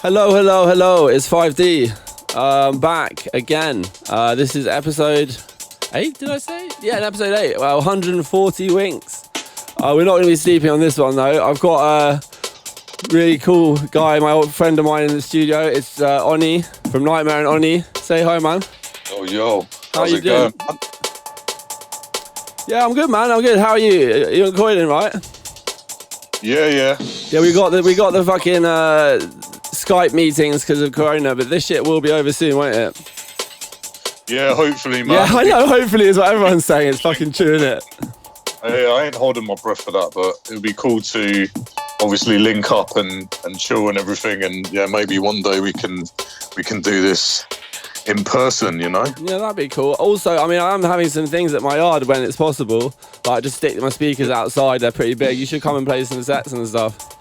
Hello, hello, hello. It's 5D. Back again. This is episode 8, did I say? Yeah, episode 8. Well, 140 winks. We're not going to be sleeping on this one, though. I've got a really cool guy, my old friend of mine in the studio. It's Oni from Nightmare and Oni. Say hi, man. Oh, yo. How's it going? Yeah, I'm good, man. I'm good. How are you? You're in Croydon, right? Yeah. Yeah, we got the fucking Skype meetings because of Corona, but this shit will be over soon, won't it? Yeah, hopefully, man. Yeah, I know. Hopefully is what everyone's saying. It's fucking true, isn't it? I ain't holding my breath for that, but it would be cool to obviously link up and chill and everything, and yeah, maybe one day we can do this in person, you know? Yeah, that'd be cool. Also, I mean, I'm having some things at my yard when it's possible. Like, just stick my speakers outside. They're pretty big. You should come and play some sets and stuff.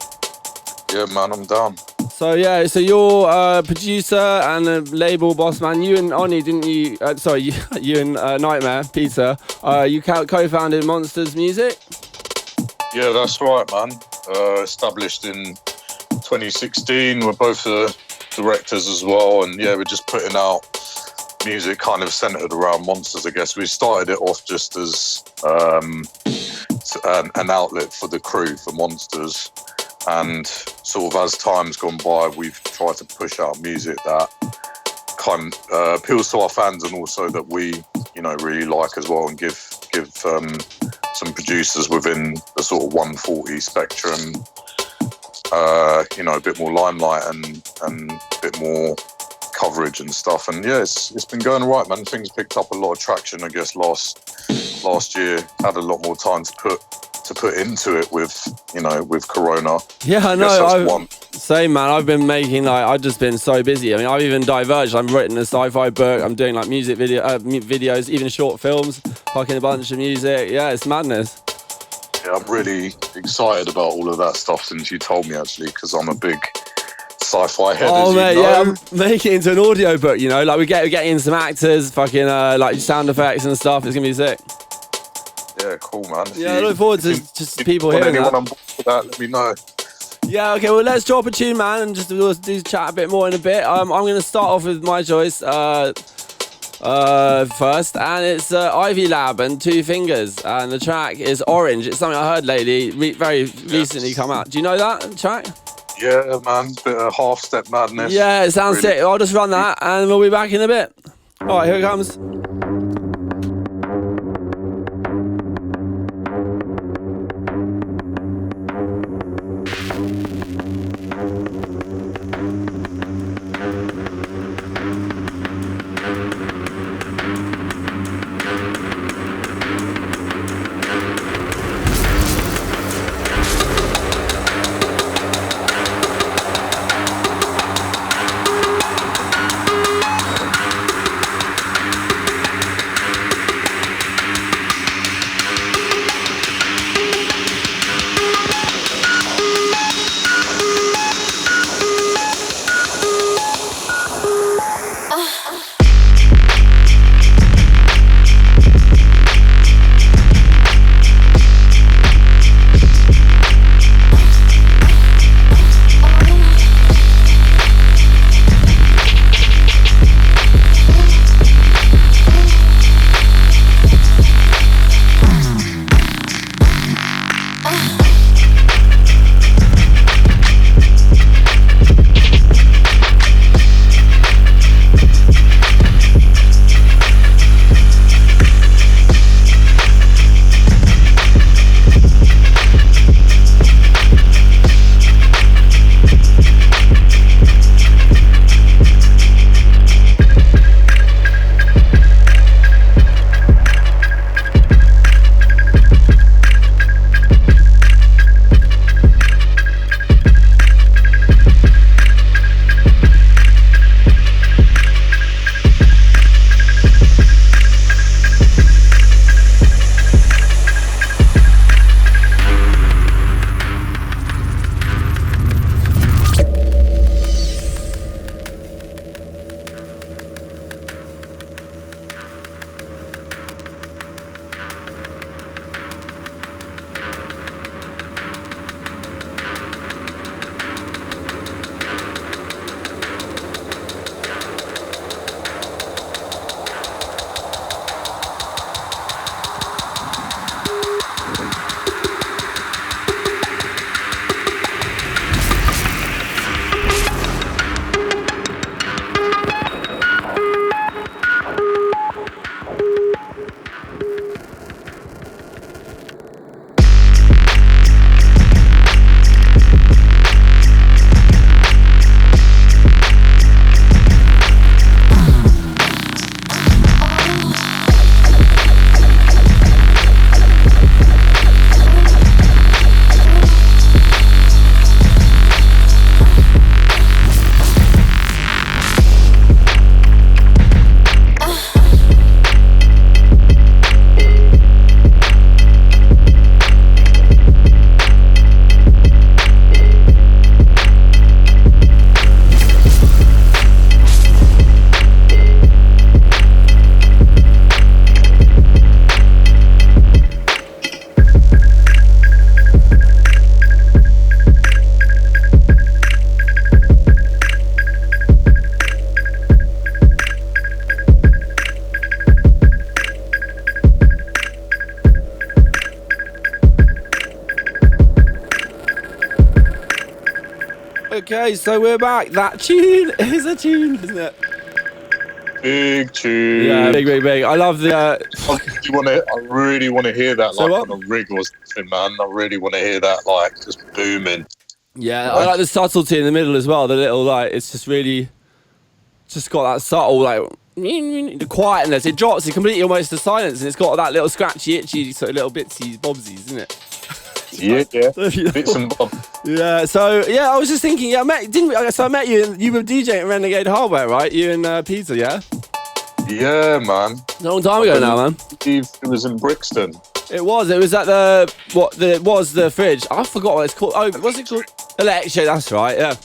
Yeah, man, I'm down. So yeah, so you're a producer and a label boss, man. You and Oni, didn't you? You and Nightmare, Peter. You co-founded Monsters Music. Yeah, that's right, man. Established in 2016. We're both the directors as well, and yeah, we're just putting out music kind of centered around monsters, I guess. We started it off just as an outlet for the crew, for monsters. And sort of as time's gone by, we've tried to push out music that kind of appeals to our fans, and also that we, you know, really like as well, and give some producers within the sort of 140 spectrum, you know, a bit more limelight and a bit more coverage and stuff. And yeah, it's been going right, man. Things picked up a lot of traction, I guess, last year. Had a lot more time to put into it with Corona. Yeah, I know. Same, man. I've been making I've just been so busy. I mean, I've even diverged. I've written a sci-fi book. I'm doing like music videos, even short films. Fucking a bunch of music. Yeah, it's madness. Yeah, I'm really excited about all of that stuff since you told me, actually, because I'm a big sci-fi head. Oh, as mate, you know. yeah, I'm making it into an audio book. You know, like we get in some actors, fucking like sound effects and stuff. It's gonna be sick. Yeah, cool, man. I look forward to just people hearing that. Anyone on board with that, let me know. Yeah, okay, well, let's drop a tune, man, and just do chat a bit more in a bit. I'm going to start off with my choice first, and it's Ivy Lab and Two Fingers, and the track is Orange. It's something I heard lately, recently come out. Do you know that track? Yeah, man, bit of Half Step Madness. Yeah, it sounds sick. I'll just run that, and we'll be back in a bit. All right, here it comes. Okay, so we're back. That tune is a tune, isn't it? Big tune. Yeah, big. I love the. I really want to hear that, So like what? on a rig or something, man. I really want to hear that, like just booming. Yeah, I like the subtlety in the middle as well. The little like, it's just really, just got that subtle like, the quietness. It drops it completely almost to silence, and it's got that little scratchy, itchy, sort of little bitsy bobsies, isn't it? Yeah. Bits and bobs. Yeah. So yeah, I was just thinking. Yeah, I met you, and you were DJing at Renegade Hardware, right? You and Peter, yeah. Yeah, man. A long time ago now, man. It was in Brixton. It was at the fridge. I forgot what it's called. Oh, what's it called? Electro. That's right. Yeah.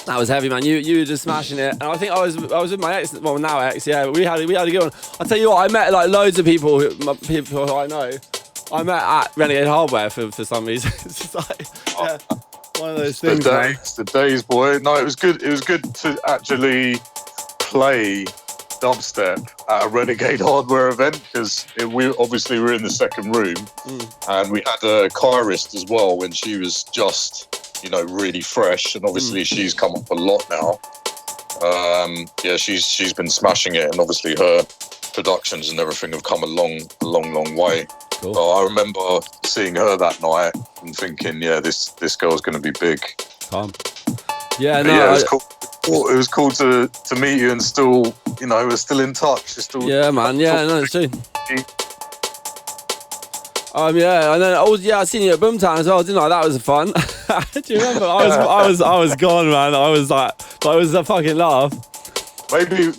That was heavy, man. You were just smashing it, and I think I was with my ex, well now ex, yeah. But we had a good one. I tell you what, I met like loads of people who I know. I met at Renegade Hardware for some reason. It's just like one of those things. The days, boy. No, it was good. It was good to actually play dubstep at a Renegade Hardware event because we obviously were in the second room, and we had a Kyrist as well when she was just, really fresh, and obviously she's come up a lot now. She's been smashing it, and obviously her productions and everything have come a long way. Cool. So I remember seeing her that night and thinking, this girl's going to be big. Yeah, no. Yeah, it was cool. It was cool to meet you and still, we're still in touch. Yeah, man. Yeah, no, it's true. Yeah, and then I seen you at Boomtown as well, didn't I? That was fun. Do you remember? I was gone, man. I was like, but it was a fucking laugh. Maybe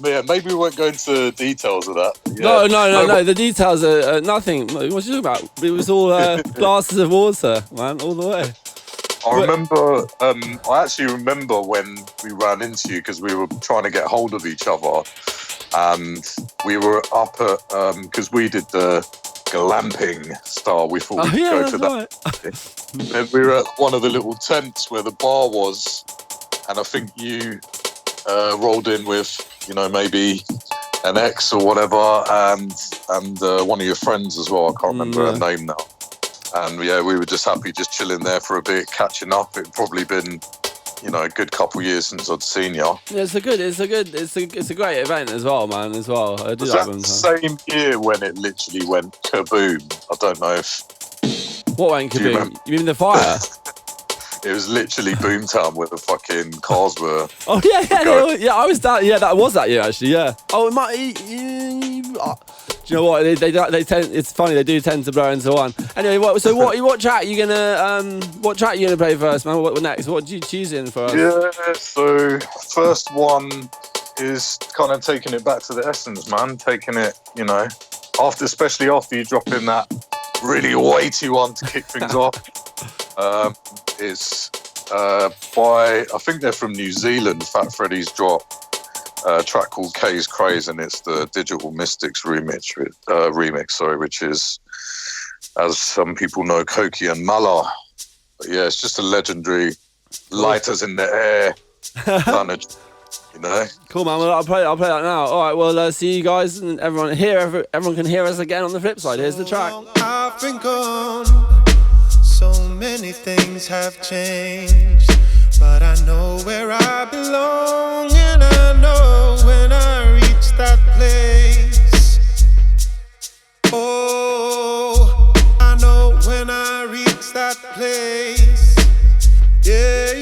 we won't go into details of that. Yeah. No. The details are nothing. What are you talking about? It was all glasses of water, man, all the way. I actually remember when we ran into you because we were trying to get hold of each other, and we were up at because we did the glamping style. We thought we'd go to that. And we were at one of the little tents where the bar was, and I think you rolled in with maybe an ex or whatever, and one of your friends as well. I can't remember her name now. And we were just happy, just chilling there for a bit, catching up. It'd probably been, a good couple of years since I'd seen you. Yeah, it's a great event as well, man. As well, I was that the same year when it literally went kaboom? I don't know if. What went kaboom? You mean the fire? It was literally Boomtown where the fucking cars were. Oh yeah. I was down. Yeah, that was that year actually. Yeah. Oh, it might. Do you know what? They tend. It's funny. They do tend to blur into one. Anyway, what track you gonna play first, man? What next? What do you choosing for us? Yeah. So first one is kind of taking it back to the essence, man. Taking it, especially after you drop in that really weighty one to kick things off. It's by, I think they're from New Zealand. Fat Freddy's dropped a track called K's Craze, and it's the Digital Mystics remix, which is, as some people know, Koki and Mala. But yeah, it's just a legendary lighters in the air, Cool, man. Well, I'll play that now. All right. Well, see you guys and everyone here. Everyone can hear us again on the flip side. Here's the track. I've been gone. So many things have changed, but I know where I belong, and I know when I reach that place. Oh, I know when I reach that place. Yeah.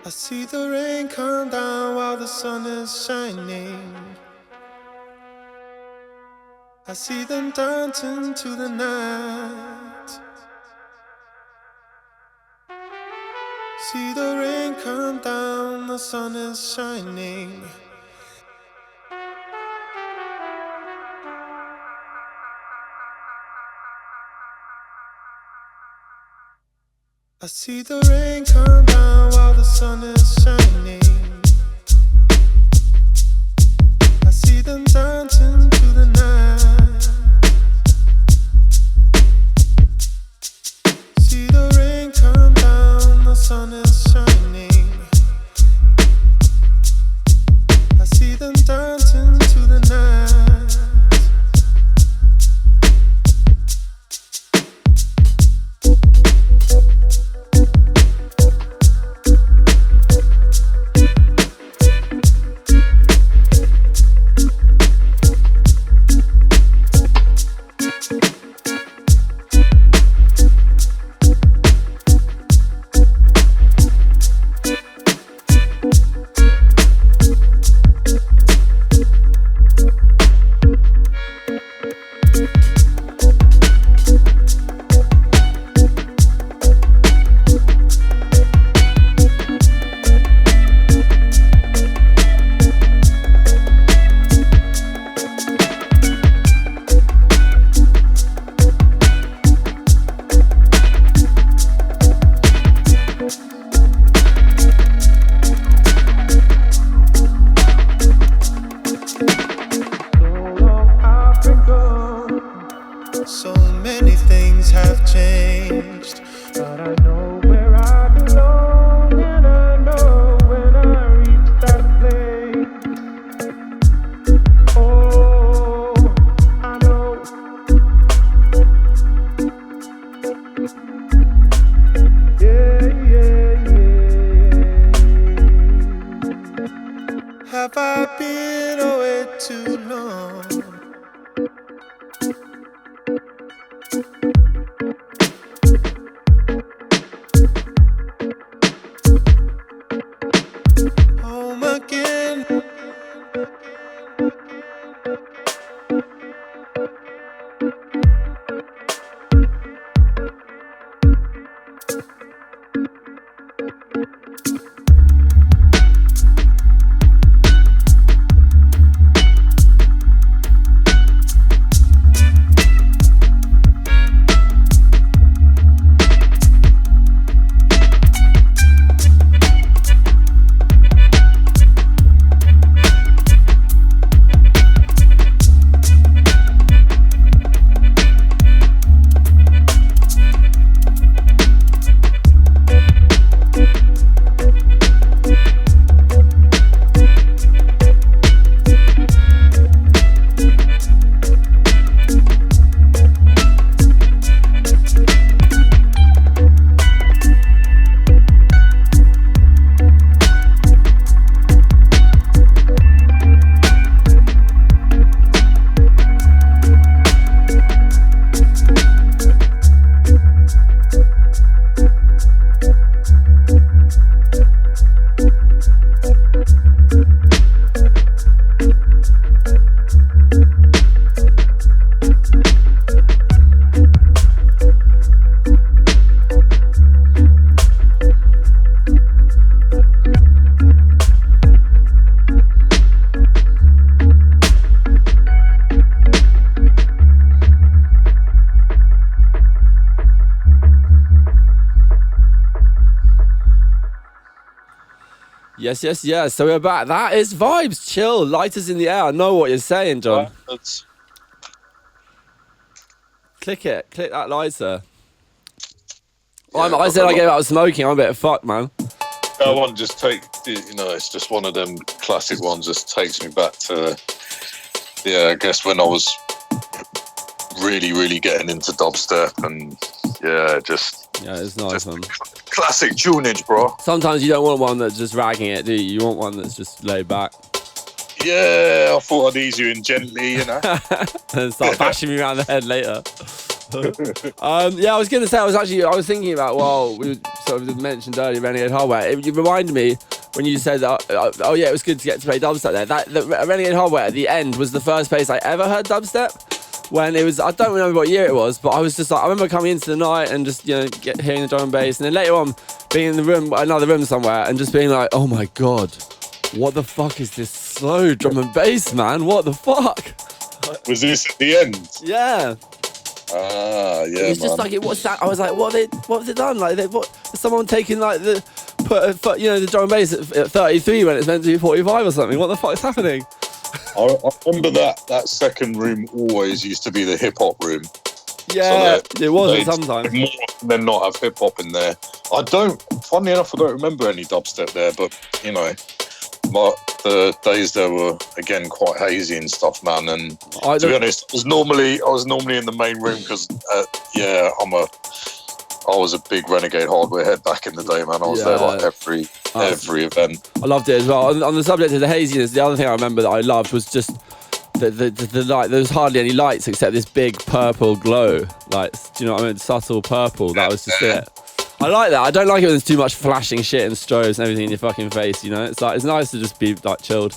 I see the rain come down while the sun is shining. I see them dancing to the night. See the rain come down, the sun is shining. I see the rain come down while the sun is shining. I see them dancing to the night. See the rain come down, the sun is shining. I see them dancing to the night. have changed, but I know where I belong, and I know when I reach that place. Oh, I know. Yeah, yeah, yeah. Have I been away too long? Home again. Yes. So we're back. That is vibes. Chill. Lighters in the air. I know what you're saying, John. Click it. Click that lighter. I said I gave up smoking. I'm a bit fucked, man. That one just it's just one of them classic ones. Just takes me back to, I guess when I was really, really getting into dubstep, and it's nice, man. Classic tunage, bro. Sometimes you don't want one that's just ragging it, do you? You want one that's just laid back. Yeah, I thought I'd ease you in gently, you know. And start bashing me around the head later. I was going to say, I was thinking about, we sort of mentioned earlier Renegade Hardware. It reminded me when you said, it was good to get to play dubstep there. The Renegade Hardware at the end was the first place I ever heard dubstep. When it was, I don't remember what year it was, but I was just like, I remember coming into the night and just, hearing the drum and bass. And then later on, being in the room, another room somewhere, and just being like, oh my God, what the fuck is this slow drum and bass, man? What the fuck? Was this at the end? Yeah. Yeah, it's just like, what's that? I was like, what have they done? Like, someone taking like the drum and bass at 33 when it's meant to be 45 or something? What the fuck is happening? I remember that second room always used to be the hip hop room. Yeah, so it was sometimes. More often than not have hip hop in there. Funnily enough, I don't remember any dubstep there, but the days there were again quite hazy and stuff, man. And to be honest, I was normally in the main room because I was a big Renegade Hardware head back in the day, man. I was there like every event. I loved it as well. On the subject of the haziness, the other thing I remember that I loved was just the light. There was hardly any lights except this big purple glow. Like, do you know what I mean? Subtle purple. That was just it. I like that. I don't like it when there's too much flashing shit and strobes and everything in your fucking face, It's like, it's nice to just be like chilled.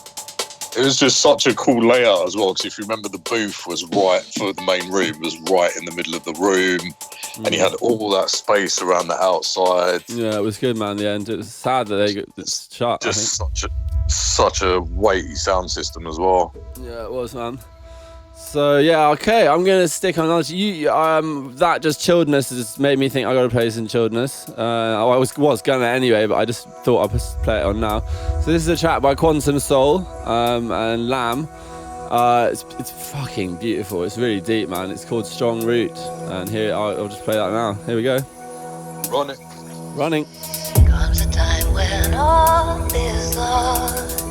It was just such a cool layout as well, because if you remember, the booth was right for the main room, was right in the middle of the room, and you had all that space around the outside. Yeah, it was good, man. The end. It was sad that they got shut. Just such a weighty sound system as well. Yeah, it was, man. So yeah, okay, I'm gonna stick on that just chilledness has made me think I gotta play some chilledness. I was gonna anyway, but I just thought I'd play it on now. So this is a track by Quantum Soul and Lamb. It's fucking beautiful. It's really deep, man. It's called Strong Root, and here I'll just play that now. Here we go. Run it. Running. Comes a time when all is lost,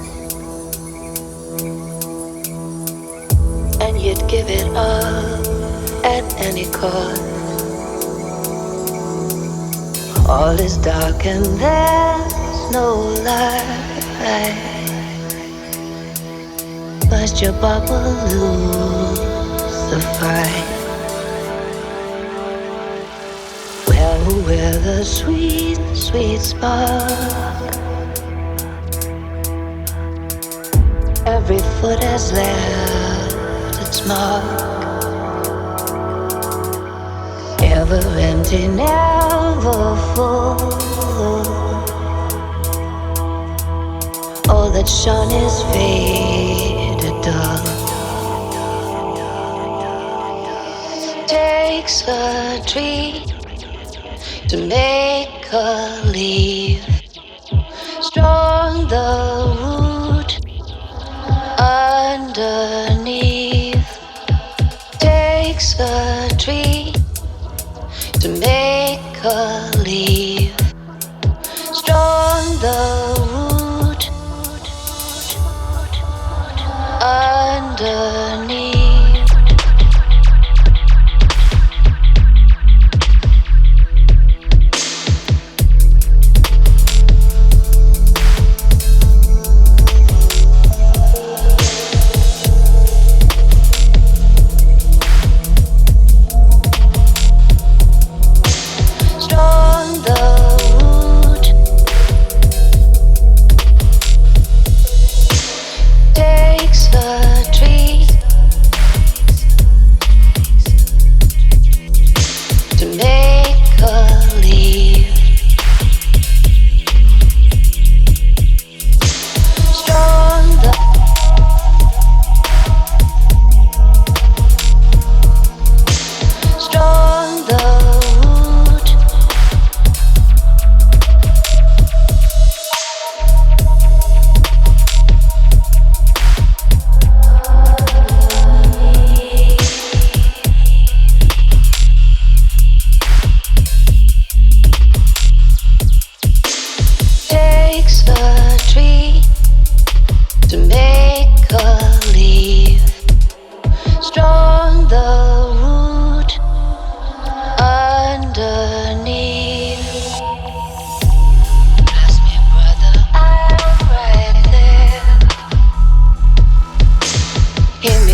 and you'd give it up at any cost. All is dark and there's no light. Must your bubble lose the fight? Well, we're the sweet, sweet spark. Every foot has left its mark. Ever empty, never full. All that shone is faded dull. Takes a tree to make a leaf. Strong the root underneath. Takes a tree to make a leaf. Strong the root underneath.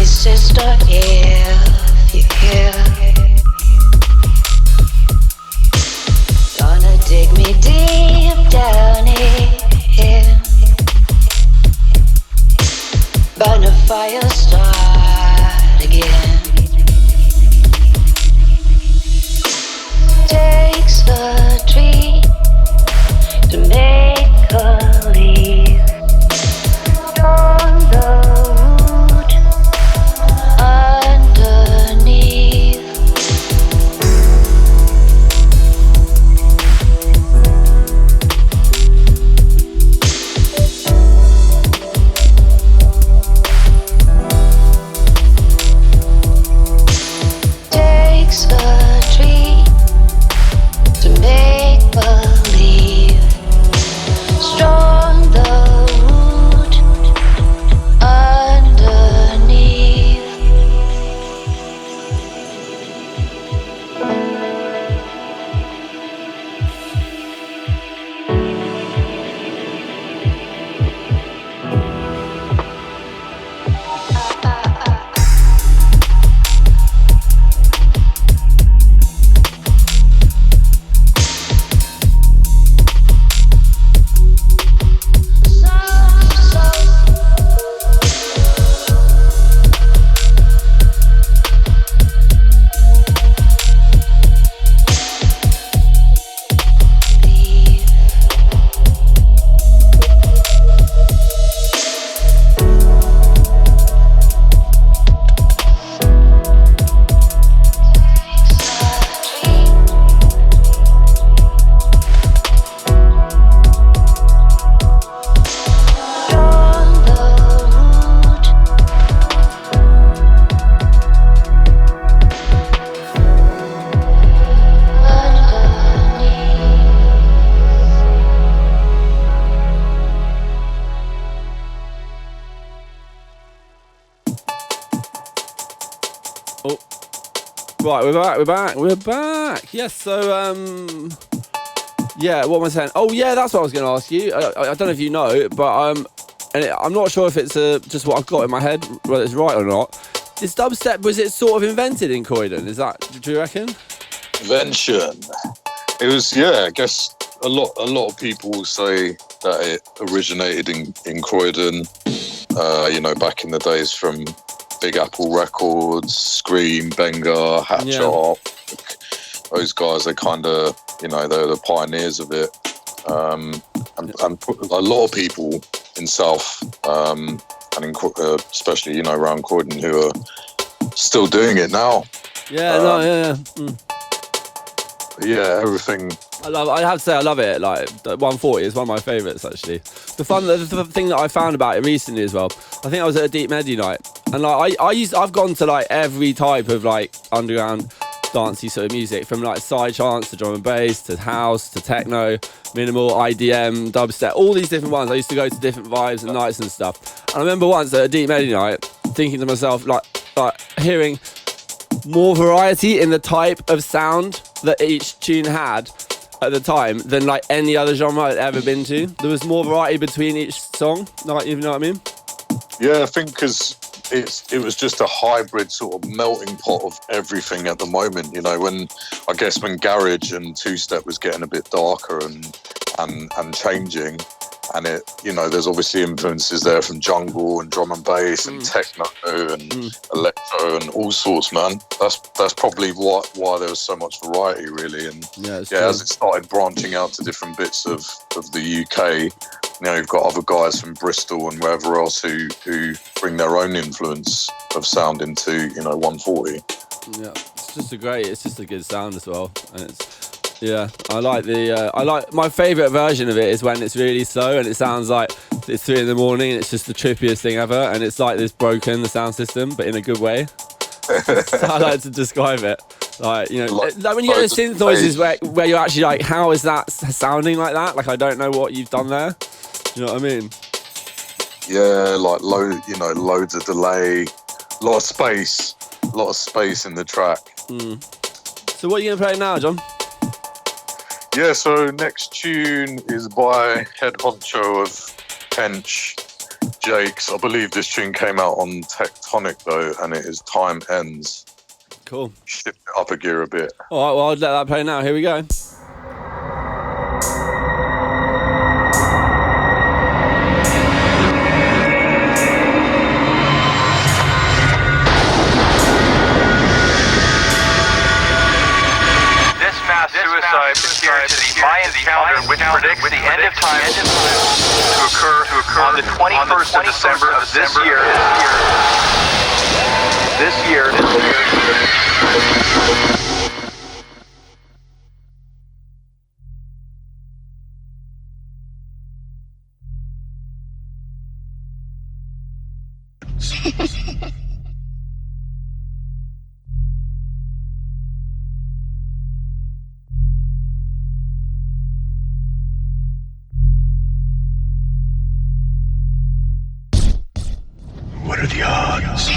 Sister, if you care, gonna dig me deep down here. Burn a fire, start again. Takes a tree to make a leaf. On the to make Right, we're back. Yes, so, yeah, what am I saying? Oh, yeah, that's what I was going to ask you. I don't know if you know, but I'm not sure if it's just what I've got in my head, whether it's right or not. Is dubstep, was it sort of invented in Croydon? Is that, do you reckon? Invention. It was, yeah, I guess a lot of people will say that it originated in Croydon, back in the days from Big Apple Records, Scream, Benga, Hatchop. Those guys, they kind of, they're the pioneers of it. And a lot of people in South, and especially, around Croydon, who are still doing it now. Yeah, Yeah, everything. I have to say I love it. Like 140 is one of my favourites actually. The thing that I found about it recently as well. I think I was at a Deep Medi night, and like I've gone to like every type of like underground dancey sort of music, from like side chants to drum and bass to house to techno, minimal, IDM, dubstep, all these different ones. I used to go to different vibes and nights and stuff. And I remember once at a Deep Medi night thinking to myself like hearing more variety in the type of sound that each tune had at the time than like any other genre I'd ever been to. There was more variety between each song, like, you know what I mean? Yeah, I think because it was just a hybrid sort of melting pot of everything at the moment. When garage and two-step was getting a bit darker and changing, and it, there's obviously influences there from jungle and drum and bass and techno and electro and all sorts, man. That's probably why there was so much variety, really. And as it started branching out to different bits of the UK, you've got other guys from Bristol and wherever else who bring their own influence of sound into 140. Yeah, it's just a good sound as well, and I like my favourite version of it is when it's really slow and it sounds like it's 3 a.m. and it's just the trippiest thing ever, and it's like this broken, the sound system, but in a good way. So I like to describe it. Like when you get the synth noises where you're actually like, how is that sounding like that? Like, I don't know what you've done there. Do you know what I mean? Yeah, like loads of delay, a lot of space in the track. So what are you gonna play now, John? Yeah, so next tune is by head honcho of Hench, Jakes. I believe this tune came out on Tectonic though, and it is Time Ends. Cool. Shift it up a gear a bit. All right, well, I'll let that play now. Here we go. Suicide appears to the Mayan calendar, which predicts the end of time to occur on the 21st of December of this year. What are the odds?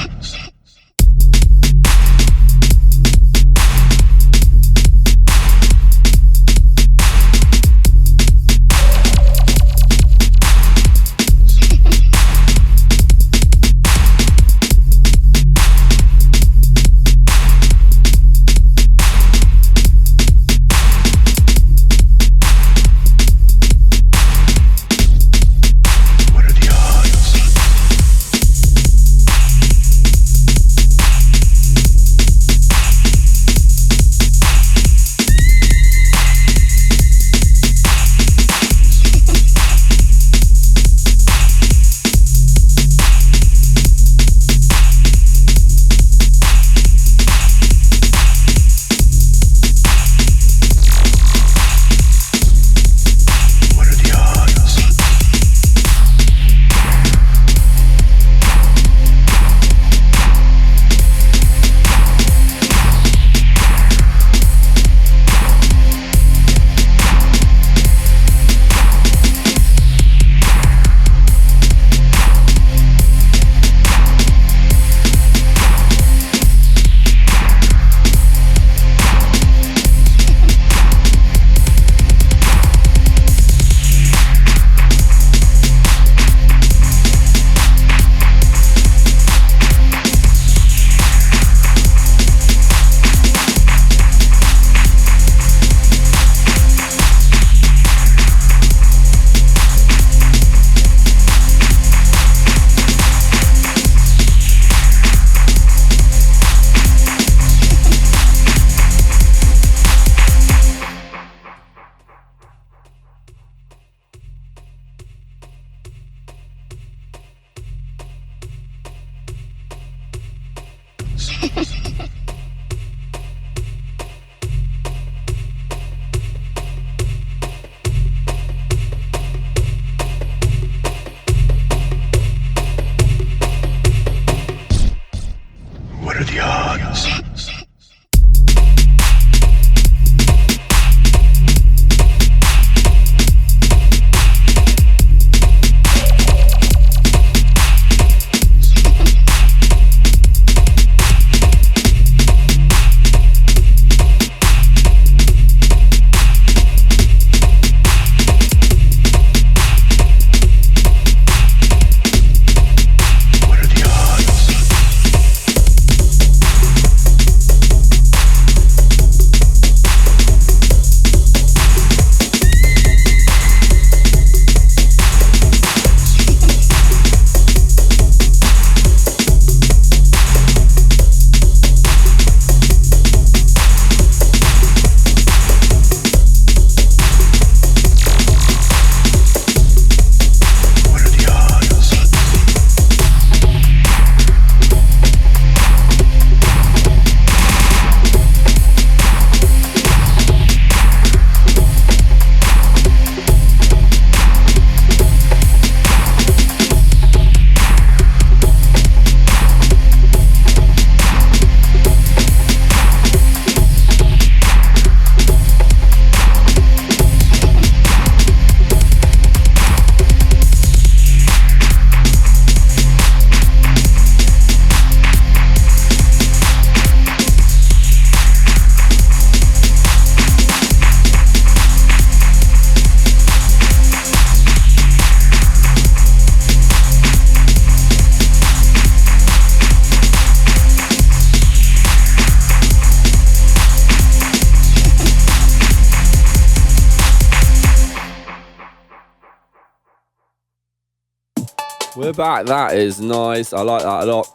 We're back. That is nice. I like that a lot.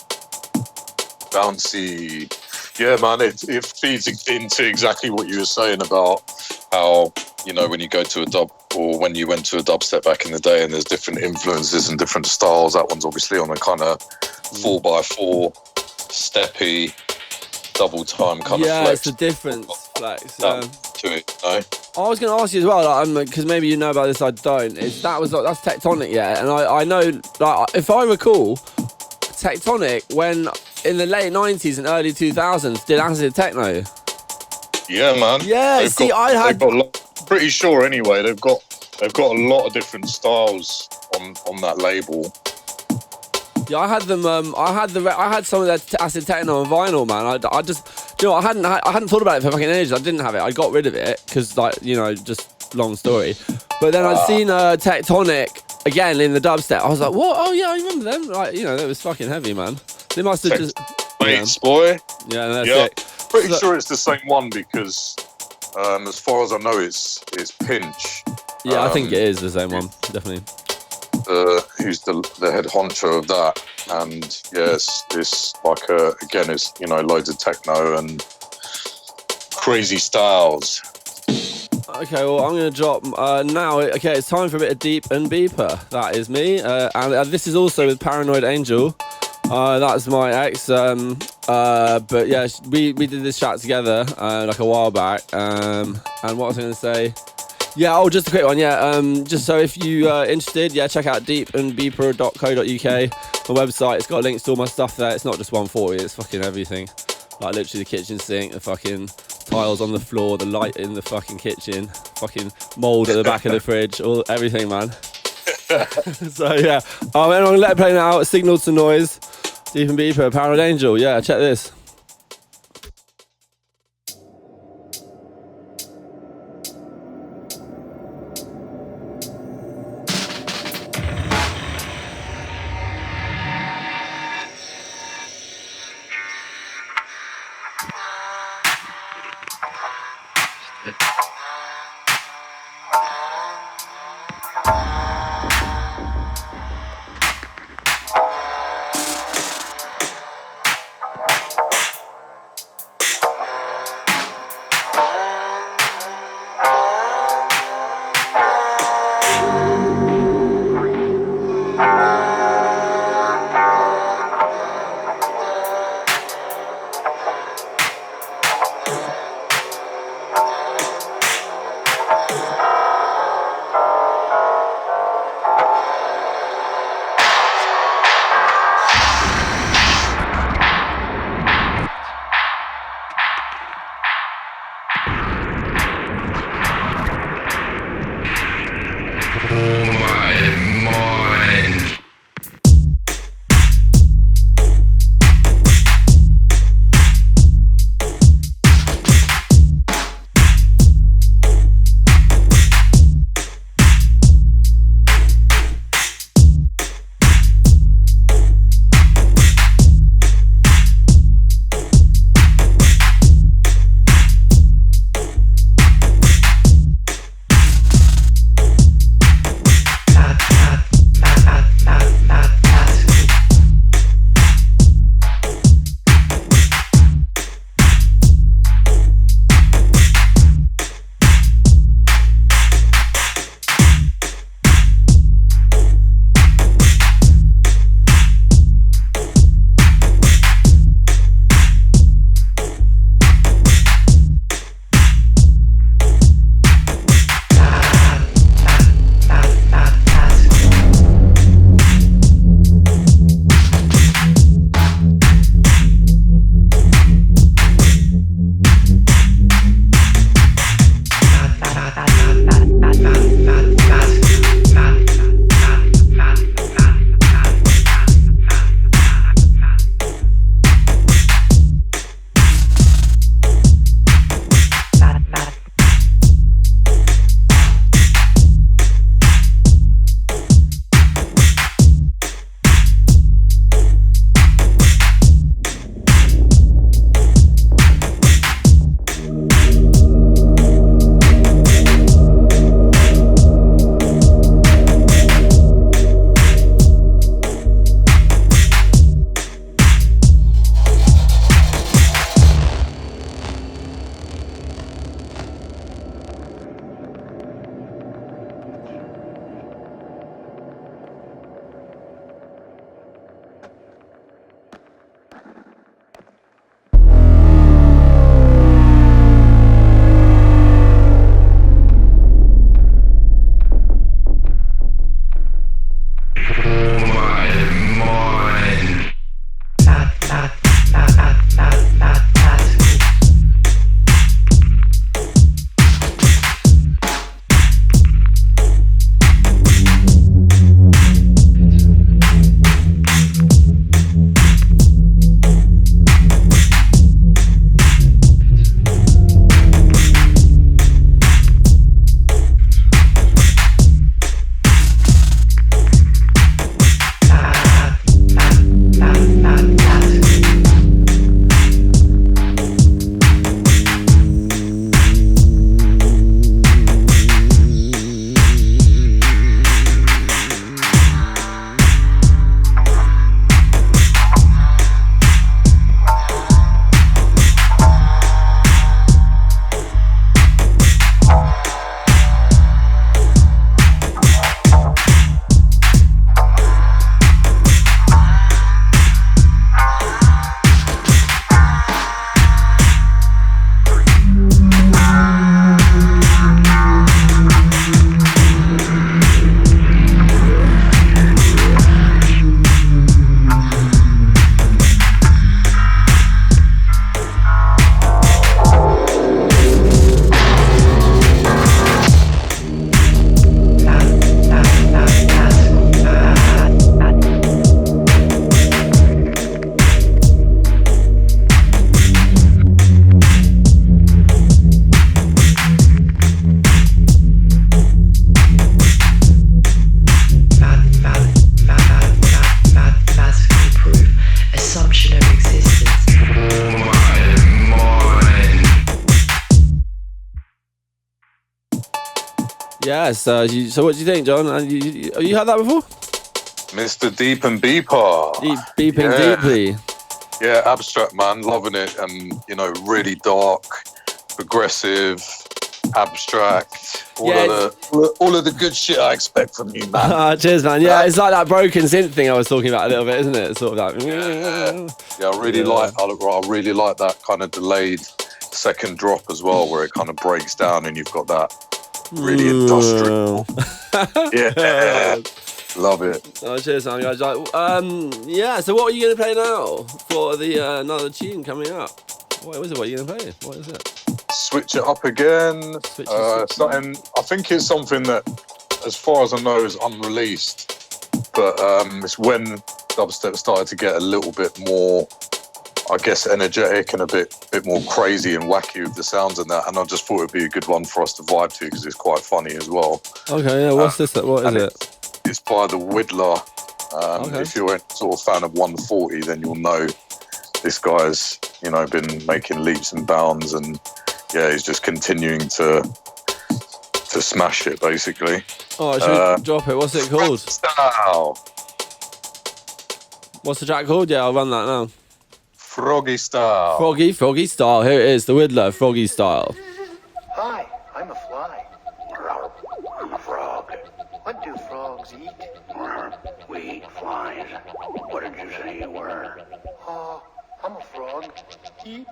Bouncy. Yeah, man, it feeds into exactly what you were saying about how, you know, when you go to a dub, or when you went to a dubstep back in the day, and there's different influences and different styles. That one's obviously on a kind of 4x4, steppy, double time kind of flex. Yeah, it's the difference, flex. To it, you know? I was going to ask you as well, because maybe you know about this, I don't. That's Tectonic, yeah, and I know, like, if I recall, Tectonic, when in the late 90s and early 2000s, did acid techno. Yeah, man. Yeah, pretty sure anyway. They've got a lot of different styles on that label. Yeah, I had them. I had some of their acid techno on vinyl, man. I just, you know, I hadn't thought about it for fucking ages. I didn't have it. I got rid of it because, like, you know, just long story. But then I'd seen Tectonic again in the dubstep. I was like, what? Oh yeah, I remember them. Like, you know, it was fucking heavy, man. They must have just. Mates, boy. Yeah, that's it. Pretty sure it's the same one because, as far as I know, it's Pinch. Yeah, I think it is the same one, definitely. Who's the head honcho of that? And yes, it's like again, it's, you know, loads of techno and crazy styles. Okay, well, I'm going to drop now. Okay, it's time for a bit of Deep and Beeper. That is me, and this is also with Paranoid Angel. That's my ex. But yeah, we did this chat together like a while back. And what was I going to say? Yeah, oh, just a quick one. Yeah, just so if you are interested, yeah, check out deepandbeeper.co.uk. My website. It's got links to all my stuff there. It's not just 140. It's fucking everything. Like literally the kitchen sink, the fucking tiles on the floor, the light in the fucking kitchen, fucking mold at the back of the fridge, everything, man. So yeah, and I'm gonna let it play now. Signal to Noise, Deep and Beeper, Paranoid Angel. Yeah, check this. Yeah, so what do you think, John? You heard that before? Mr. Deep and Beeper. Beeping deeply. Yeah, abstract, man. Loving it. And, really dark, progressive, abstract. All of the good shit I expect from you, man. Cheers, man. Yeah, it's like that broken synth thing I was talking about a little bit, isn't it? Sort of like... Yeah, I really like that kind of delayed second drop as well, where it kind of breaks down and you've got that really industrial. Yeah. Love it. Oh, cheers, man, guys. So what are you going to play now for the another tune coming up? What is it? What are you going to play? What is it? Switch it up again. Something. I think it's something that, as far as I know, is unreleased. But it's when dubstep started to get a little bit more, I guess, energetic and a bit more crazy and wacky with the sounds and that. And I just thought it'd be a good one for us to vibe to because it's quite funny as well. Okay, yeah. What's this? What is it? It's by the Whittler. If you're a sort of fan of 140, then you'll know this guy's, been making leaps and bounds, and he's just continuing to smash it, basically. Oh, should we drop it? What's it called? Style. What's the track called? Yeah, I'll run that now. Froggy Style. Froggy Style. Here it is, the Whittler, Froggy Style. Hi, I'm a fly. I'm a frog. What do frogs eat? We eat flies. What did you say you were? I'm a frog. Eat.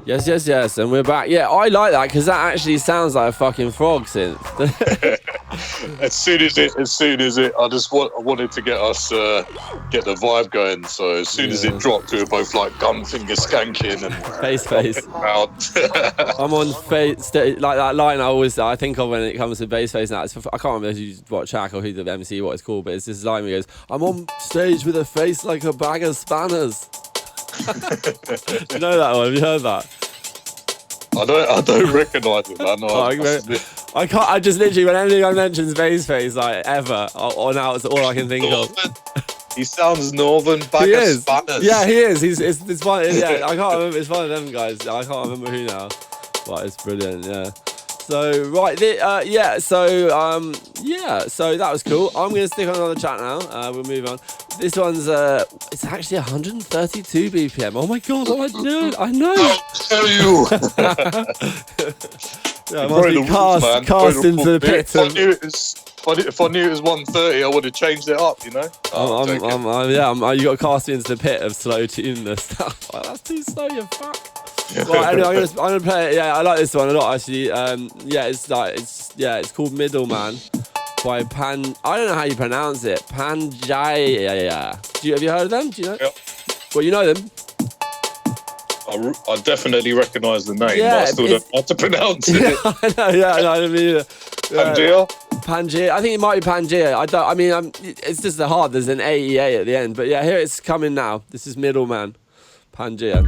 Yes, and we're back. Yeah, I like that because that actually sounds like a fucking frog synth. As soon as it, I wanted to get us get the vibe going. So as soon as it dropped, we were both like gun finger skanking and Face. out. I'm on like that line I think of when it comes to bass face now. I can't remember what track or who the MC, what it's called, but it's this line where he goes, "I'm on stage with a face like a bag of spanners." You know that one? Have you heard that? I don't recognise it, man. I can't. I just literally, when anything mentions bass face, like ever, or now it's all I can think of. He sounds northern. Bag of spanners. Yeah, he is. It's one. Yeah, I can't remember. It's one of them guys. I can't remember who now, but it's brilliant. Yeah. So right, so that was cool. I'm gonna stick on another track now. We'll move on. This one's it's actually 132 BPM. Oh my god! Oh, I know. I'll tell you. Yeah, it must be cast into the pit. If I knew it was 130, I would have changed it up. You know. You got to cast me into the pit of slow tuneness. Like, that's too slow. You fuck. Right, anyway, I'm gonna play it. Yeah, I like this one a lot actually. It's called Middleman by Pan. I don't know how you pronounce it. Panjaya. Have you heard of them? Do you know? Yep. Well, you know them. I definitely recognise the name, but I still don't know how to pronounce it. I know. I mean, Pangea? I think it might be Pangea. It's just hard. There's an AEA at the end, but yeah, here it's coming now. This is Middleman, Pangea.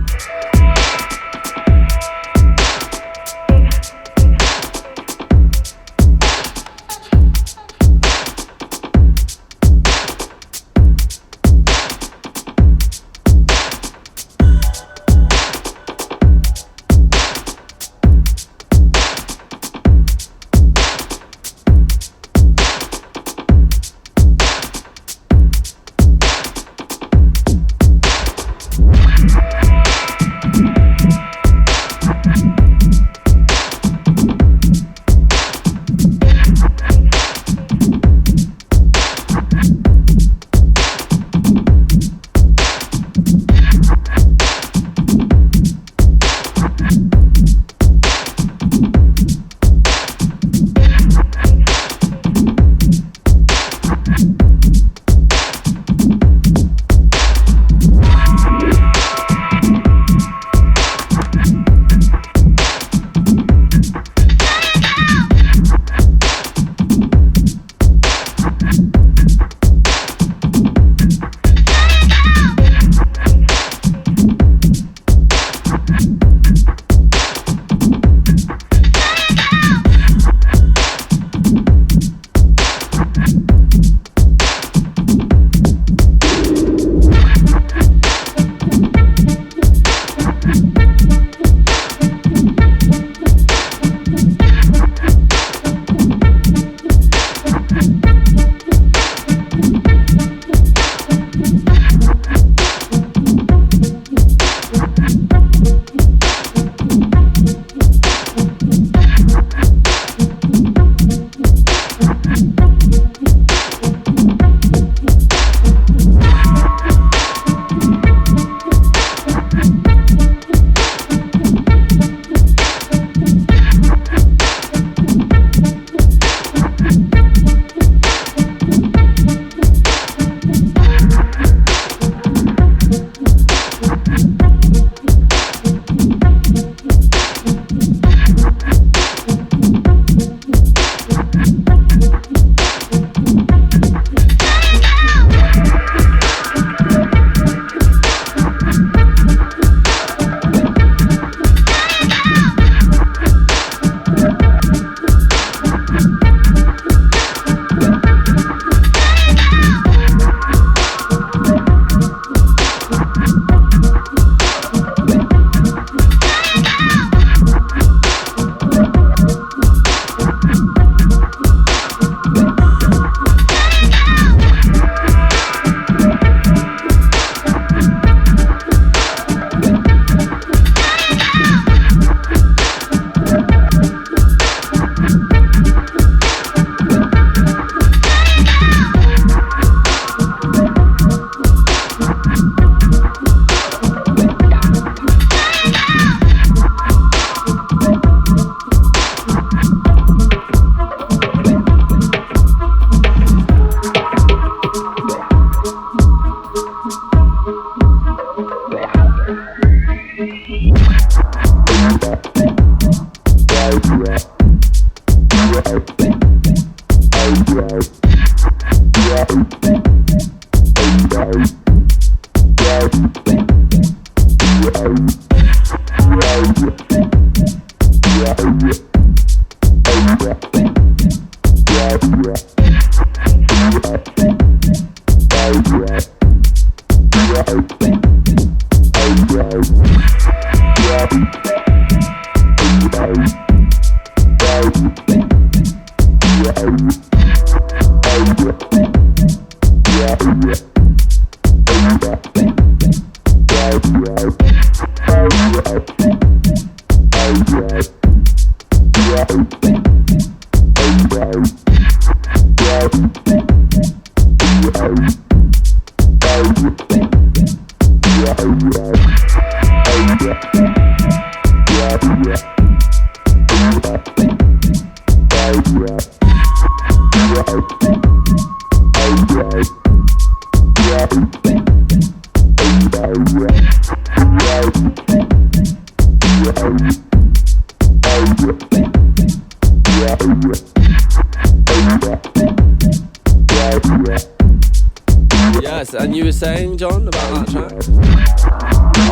Yes, and you were saying, John, about that track?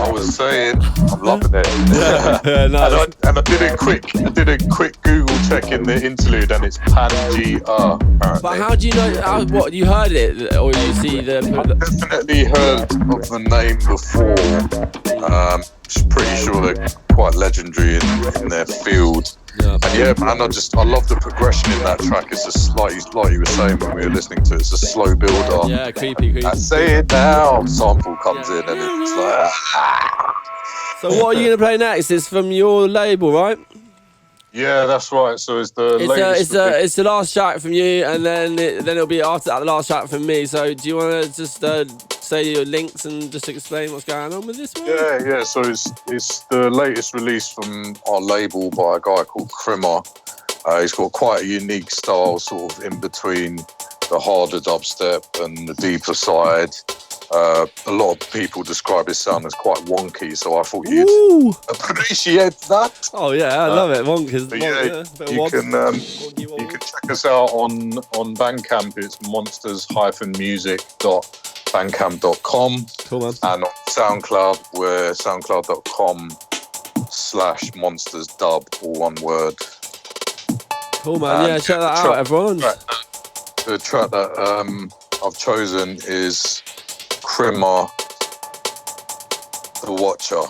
I was saying, I'm loving it. Yeah, no, and I did a quick Google check in the interlude, and it's Pangea. but how do you know? What, you heard it, or you see the? Definitely heard of the name before. Just pretty sure they're quite legendary in their field. Yeah. And yeah, man, I love the progression in that track. It's just like you were saying when we were listening to it. It's a slow build-up. Yeah, creepy. I say it now. Sample comes in, and it's like. So what are you gonna play next? It's from your label, right? Yeah, that's right. So it's the latest. It's the last track from you, and then it'll be after that the last track from me. So do you want to just say your links and just explain what's going on with this one? Yeah. So it's the latest release from our label by a guy called Krimmer. He's got quite a unique style, sort of in between the harder dubstep and the deeper side. A lot of people describe his sound as quite wonky, so I thought you'd appreciate that. Oh yeah, I love it. Wonkers. You can check us out on Bandcamp. It's monsters-music.bandcamp.com. Cool, man. And on SoundCloud, we're soundcloud.com/monstersdub, all one word. Cool, man. Yeah, check that out, everyone. The track that I've chosen is Krimmer, The Watcher.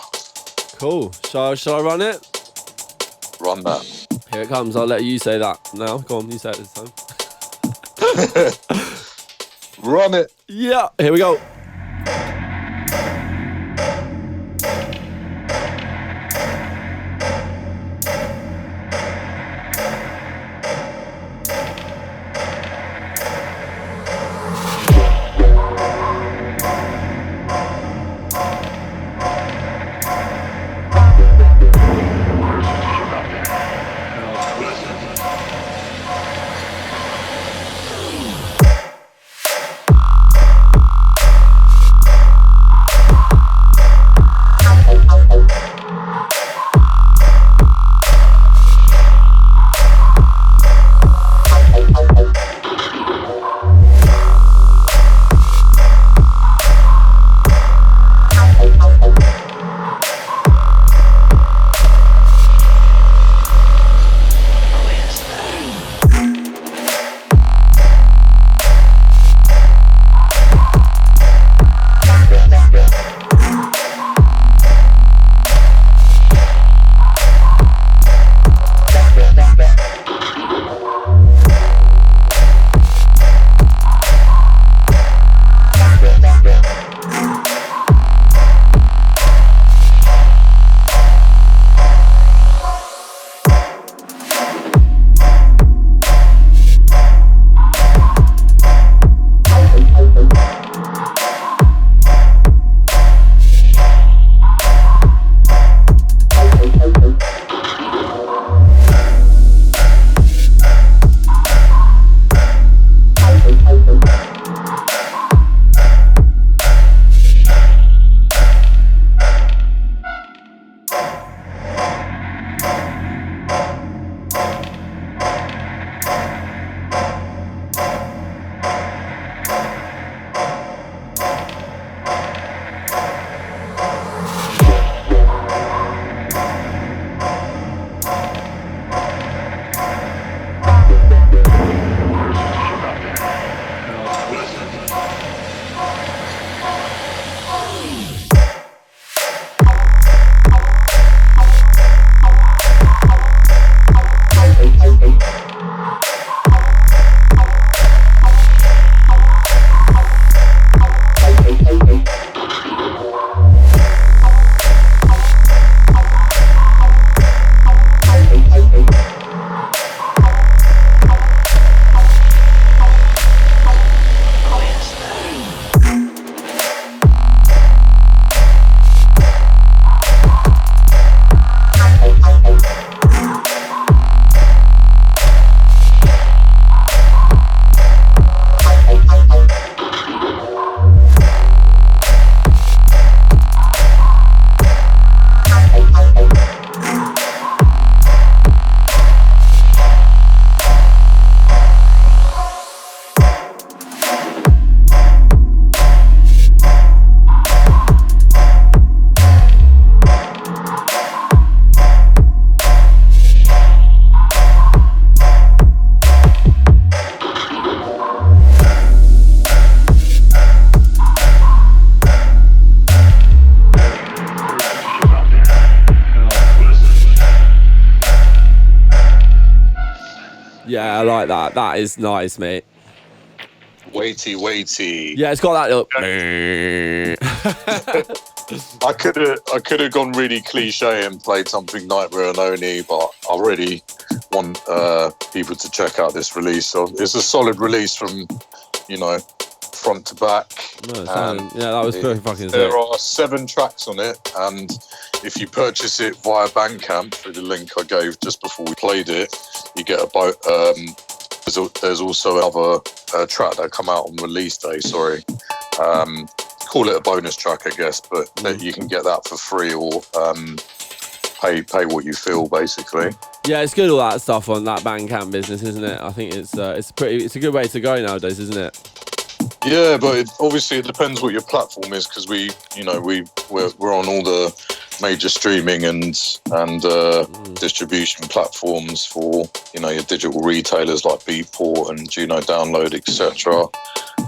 Cool. Shall I run it? Run that. Here it comes. I'll let you say that now. Go on, you say it this time. Run it. Yeah. Here we go. Yeah, I like that. That is nice, mate. Weighty. Yeah, it's got that little. I could have gone really cliche and played something Nightmare and Oni, but I really want people to check out this release. So it's a solid release from, front to back. No, yeah, that was pretty fucking sick. There are 7 tracks on it, and if you purchase it via Bandcamp through the link I gave just before we played it, you get about. There's also another track that come out on release day. Sorry, call it a bonus track, I guess, but you can get that for free or pay what you feel, basically. Yeah, it's good all that stuff on that Bandcamp business, isn't it? I think it's a good way to go nowadays, isn't it? Yeah, but obviously it depends what your platform is, because we're on all the major streaming and distribution platforms for your digital retailers like Beatport and Juno Download, etc.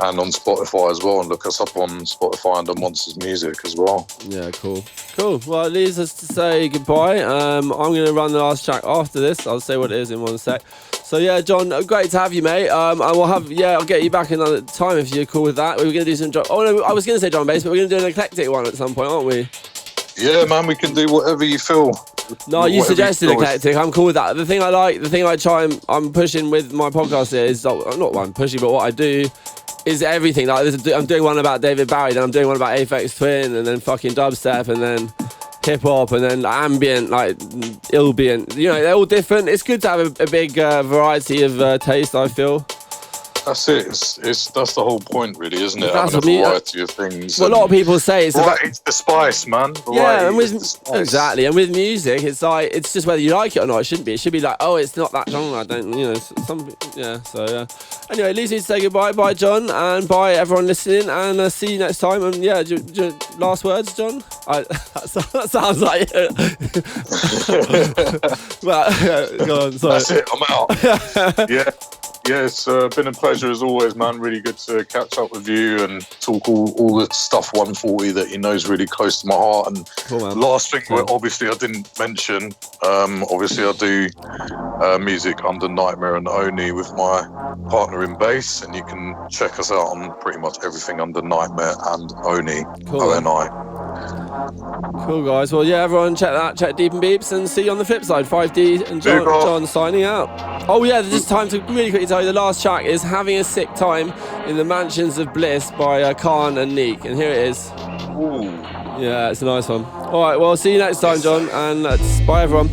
And on Spotify as well, and look us up on Spotify under Monsters Music as well. Yeah, cool. Well, it leaves us to say goodbye. I'm going to run the last track after this. I'll say what it is in one sec. So yeah, John, great to have you, mate. I'll get you back another time if you're cool with that. We were going to do some drum. Oh no, I was going to say drum and bass, but we're going to do an eclectic one at some point, aren't we? Yeah, man, we can do whatever you feel. No, you suggested eclectic. I'm cool with that. The thing I'm pushing with my podcast here is not what I'm pushing, but what I do is everything. Like I'm doing one about David Bowie, then I'm doing one about Aphex Twin, and then fucking dubstep, and then hip hop, and then ambient, like ambient. They're all different. It's good to have a big variety of taste, I feel. That's it. That's the whole point, really, isn't it? That's having a variety of things. Well, a lot of people say it's it's the spice, man. Exactly. And with music, it's like it's just whether you like it or not. It shouldn't be. It should be like, oh, it's not that genre. I don't, So yeah. Anyway, it leaves me to say goodbye. Bye, John, and bye everyone listening. And see you next time. And yeah, last words, John. That sounds like well, go on. Sorry. That's it. I'm out. Yeah. Yeah, it's been a pleasure as always, man. Really good to catch up with you and talk all the stuff 140 that is really close to my heart. And cool, last thing, obviously I didn't mention, obviously I do music under Nightmare and Oni with my partner in bass, and you can check us out on pretty much everything under Nightmare and Oni, ONI. Cool, guys. Well, yeah, everyone check Deep and Beeps, and see you on the flip side. 5D and John signing out. Oh yeah, just time to really quickly tell you the last track is Having a Sick Time in the Mansions of Bliss by Khan and Neek, and here it is. Ooh. Yeah, it's a nice one. Alright, well, see you next time, John, and bye everyone.